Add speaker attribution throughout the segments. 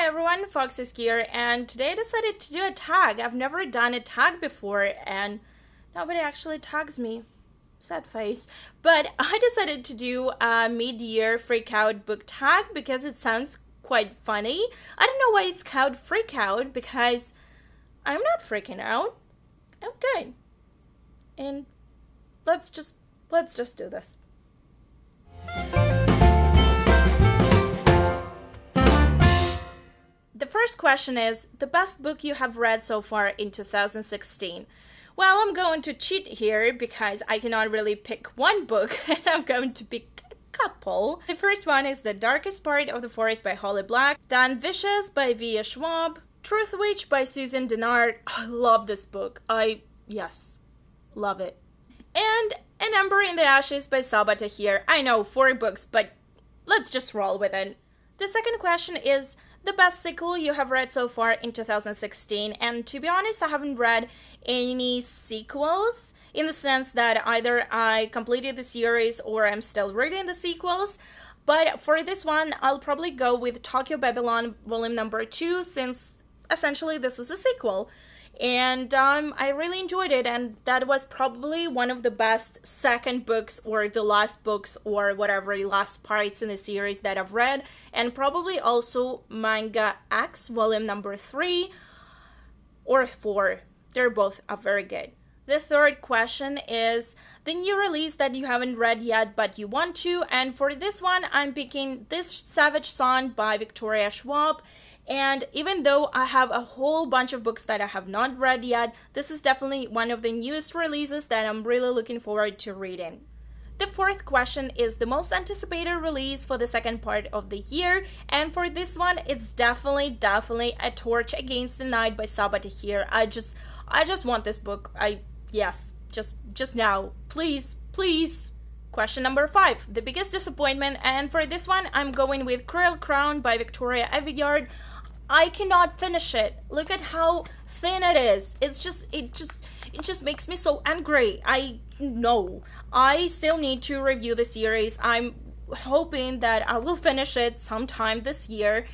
Speaker 1: everyone, Fox is here, and today I decided to do a tag. I've never done a tag before, and nobody actually tags me. Sad face. But I decided to do a mid-year freak out book tag because it sounds quite funny. I don't know why it's called freak out because I'm not freaking out. I'm good. And let's just do this. The first question is, the best book you have read so far in 2016? Well, I'm going to cheat here because I cannot really pick one book, and I'm going to pick a couple. The first one is The Darkest Part of the Forest by Holly Black, then Vicious by VE Schwab, Truthwitch by Susan Dennard. I love this book. Yes, love it. And An Ember in the Ashes by Sabaa Tahir. I know, 4 books, but let's just roll with it. The second question is, the best sequel you have read so far in 2016, and to be honest, I haven't read any sequels in the sense that either I completed the series or I'm still reading the sequels, but for this one, I'll probably go with Tokyo Babylon Volume Number 2 since essentially this is a sequel. And I really enjoyed it, and that was probably one of the best second books or the last books or whatever last parts in the series that I've read, and probably also Manga X Volume Number 3 or 4. They're both very good. The third question is the new release that you haven't read yet but you want to, and for this one I'm picking This Savage Son by Victoria Schwab. And even though I have a whole bunch of books that I have not read yet, this is definitely one of the newest releases that I'm really looking forward to reading. The fourth question is the most anticipated release for the second part of the year, and for this one, it's definitely A Torch Against the Night by Sabaa Tahir. I just want this book. Just now. Please. Question number 5, the biggest disappointment, and for this one, I'm going with Crown by Victoria Aveyard. I cannot finish it. Look at how thin it is. It just makes me so angry. I still need to review the series. I'm hoping that I will finish it sometime this year.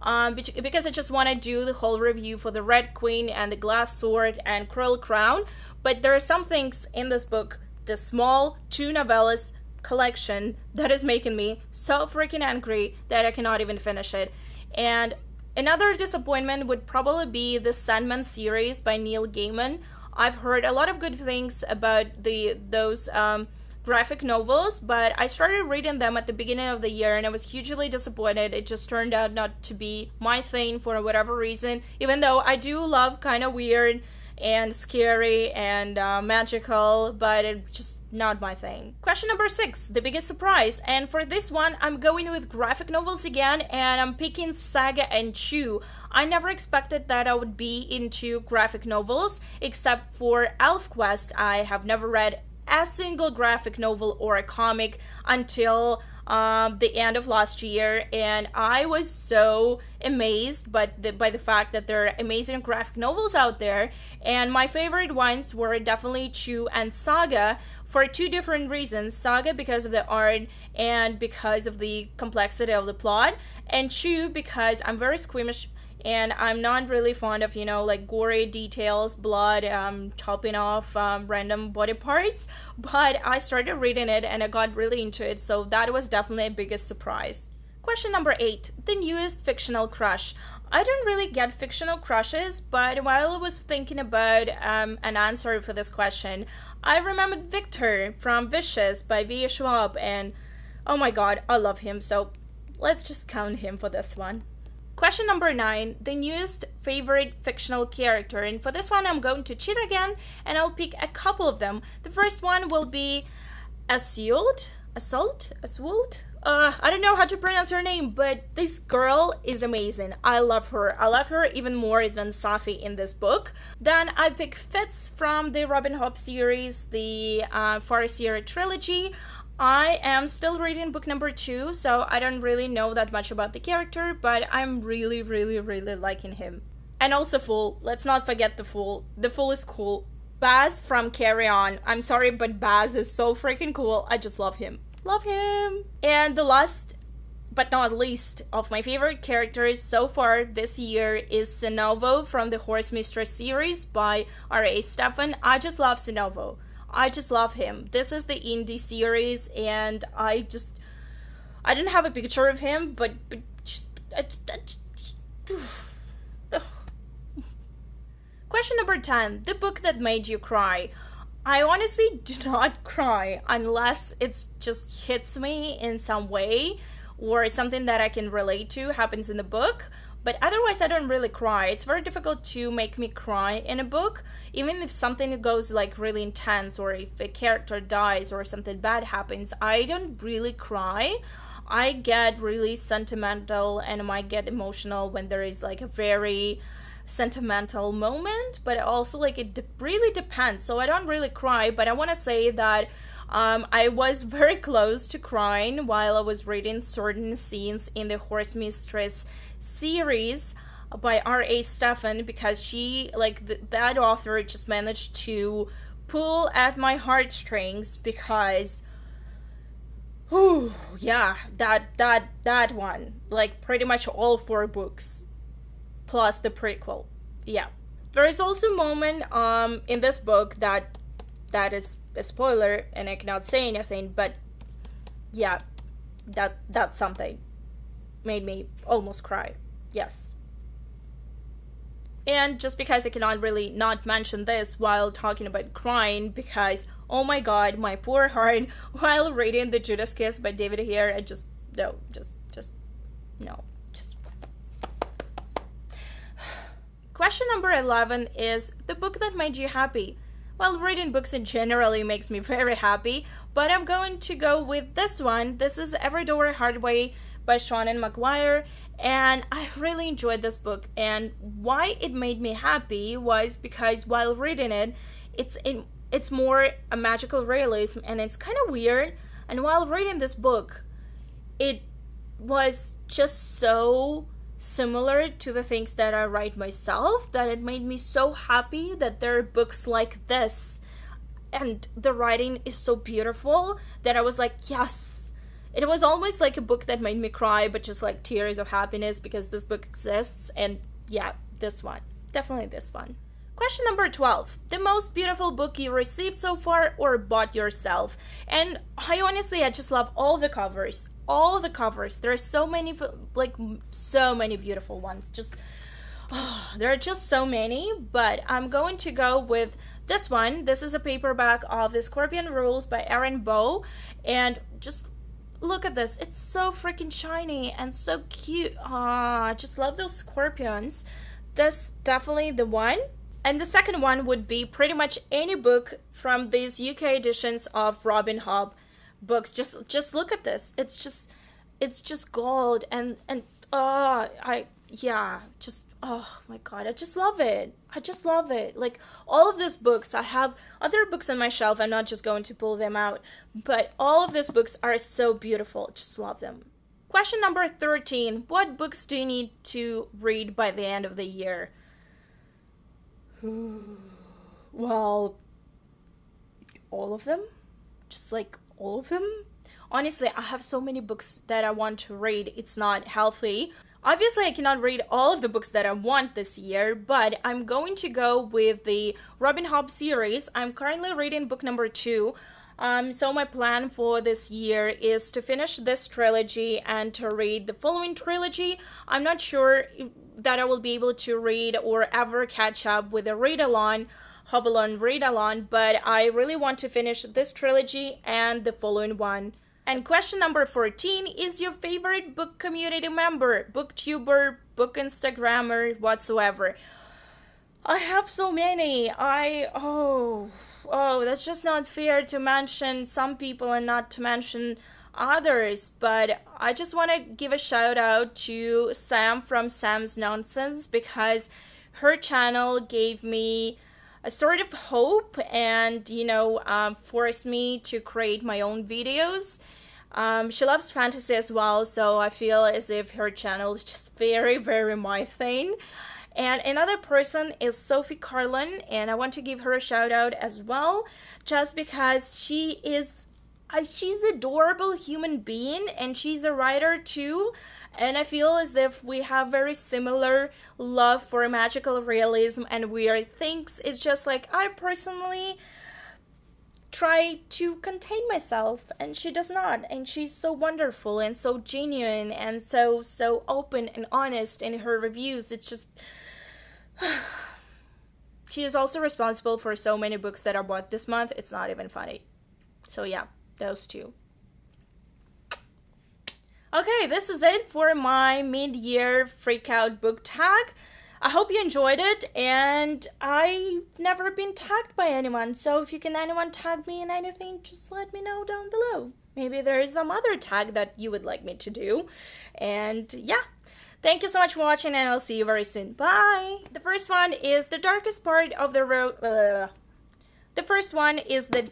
Speaker 1: Because I just want to do the whole review for the Red Queen and the Glass Sword and Cruel Crown. But there are some things in this book, the small 2 novellas collection, that is making me so freaking angry that I cannot even finish it. And another disappointment would probably be the Sandman series by Neil Gaiman. I've heard a lot of good things about those graphic novels, but I started reading them at the beginning of the year and I was hugely disappointed. It just turned out not to be my thing for whatever reason, even though I do love kind of weird and scary and magical, but it's just not my thing. Question number 6, the biggest surprise, and for this one I'm going with graphic novels again, and I'm picking Saga and Chew. I never expected that I would be into graphic novels, except for ElfQuest. I have never read a single graphic novel or a comic until the end of last year, and I was so amazed by the fact that there are amazing graphic novels out there, and my favorite ones were definitely Chew and Saga for 2 different reasons. Saga because of the art and because of the complexity of the plot, and Chew because I'm very squeamish and I'm not really fond of, like gory details, blood, chopping off random body parts. But I started reading it and I got really into it, so that was definitely a biggest surprise. Question number 8, the newest fictional crush. I don't really get fictional crushes, but while I was thinking about an answer for this question, I remembered Victor from Vicious by VE Schwab, and oh my god, I love him, so let's just count him for this one. Question number 9, the newest favorite fictional character, and for this one I'm going to cheat again and I'll pick a couple of them. The first one will be Assault? I don't know how to pronounce her name, but this girl is amazing. I love her even more than Safi in this book. Then I pick Fitz from the Robin Hobb series, the Farseer trilogy. I am still reading book number 2, so I don't really know that much about the character, but I'm really liking him. And also Fool, let's not forget the Fool. The Fool is cool. Baz from Carry On. I'm sorry, but Baz is so freaking cool. I just love him. And the last but not least, of my favorite characters so far this year is Sinovo from the Horse Mistress series by R.A. Stephan. I just love Sinovo. I just love him. This is the indie series, and I didn't have a picture of him, but Question number 10. The book that made you cry. I honestly do not cry unless it just hits me in some way, or it's something that I can relate to happens in the book. But otherwise, I don't really cry. It's very difficult to make me cry in a book, even if something goes like really intense, or if a character dies or something bad happens. I don't really cry. I get really sentimental and I might get emotional when there is like a very sentimental moment, but also like it really depends. So I don't really cry, but I want to say that I was very close to crying while I was reading certain scenes in the Horse Mistress series by R.A. Stephan, because she, like, that author just managed to pull at my heartstrings, because yeah, that one, like pretty much all 4 books plus the prequel. Yeah, there is also a moment in this book that is a spoiler and I cannot say anything, but yeah, that's something made me almost cry. Yes. And just because I cannot really not mention this while talking about crying, because oh my god, my poor heart while reading The Judas Kiss by David Tahir, I just no. Question number 11 is the book that made you happy. Well, reading books in generally makes me very happy, but I'm going to go with this one. This is Every Door Hardway by Seanan McGuire, and I really enjoyed this book. And why it made me happy was because while reading it, it's more a magical realism, and it's kind of weird. And while reading this book, it was just so similar to the things that I write myself that it made me so happy that there are books like this, and the writing is so beautiful that I was like, yes. It was almost like a book that made me cry, but just like tears of happiness because this book exists. And yeah, this one, definitely this one. Question number 12. The most beautiful book you received so far or bought yourself. And I just love all the covers. All the covers. There are so many, like, so many beautiful ones. There are just so many, but I'm going to go with this one. This is a paperback of The Scorpion Rules by Erin Bow, and just look at this. It's so freaking shiny and so cute. I just love those scorpions. That's definitely the one. And the second one would be pretty much any book from these UK editions of Robin Hobb books. Just look at this. It's just gold, and oh my god, I just love it. Like, all of these books, I have other books on my shelf. I'm not just going to pull them out, but all of these books are so beautiful. Just love them. Question number 13. What books do you need to read by the end of the year? Well, all of them. Just like all of them. Honestly, I have so many books that I want to read. It's not healthy. Obviously, I cannot read all of the books that I want this year, but I'm going to go with the Robin Hobb series. I'm currently reading book number 2. So my plan for this year is to finish this trilogy and to read the following trilogy. I'm not sure that I will be able to read or ever catch up with a read-along, Hobbalon read-along, but I really want to finish this trilogy and the following one. And question number 14 is your favorite book community member, booktuber, book Instagrammer, whatsoever. I have so many. That's just not fair to mention some people and not to mention others, but I just want to give a shout out to Sam from Sam's Nonsense, because her channel gave me a sort of hope and, forced me to create my own videos. She loves fantasy as well, so I feel as if her channel is just very, very my thing. And another person is Sophie Carlin, and I want to give her a shout out as well, just because she is she's an adorable human being, and she's a writer too. And I feel as if we have very similar love for magical realism and weird things. It's just like I personally try to contain myself, and she does not. And she's so wonderful and so genuine and so open and honest in her reviews. It's just she is also responsible for so many books that are bought this month. It's not even funny. So yeah, those two. Okay, this is it for my mid-year freakout book tag. I hope you enjoyed it, and I've never been tagged by anyone, so if you can anyone tag me in anything, just let me know down below. Maybe there is some other tag that you would like me to do. And yeah, thank you so much for watching, and I'll see you very soon. Bye! The first one is the darkest part of the road. The first one is the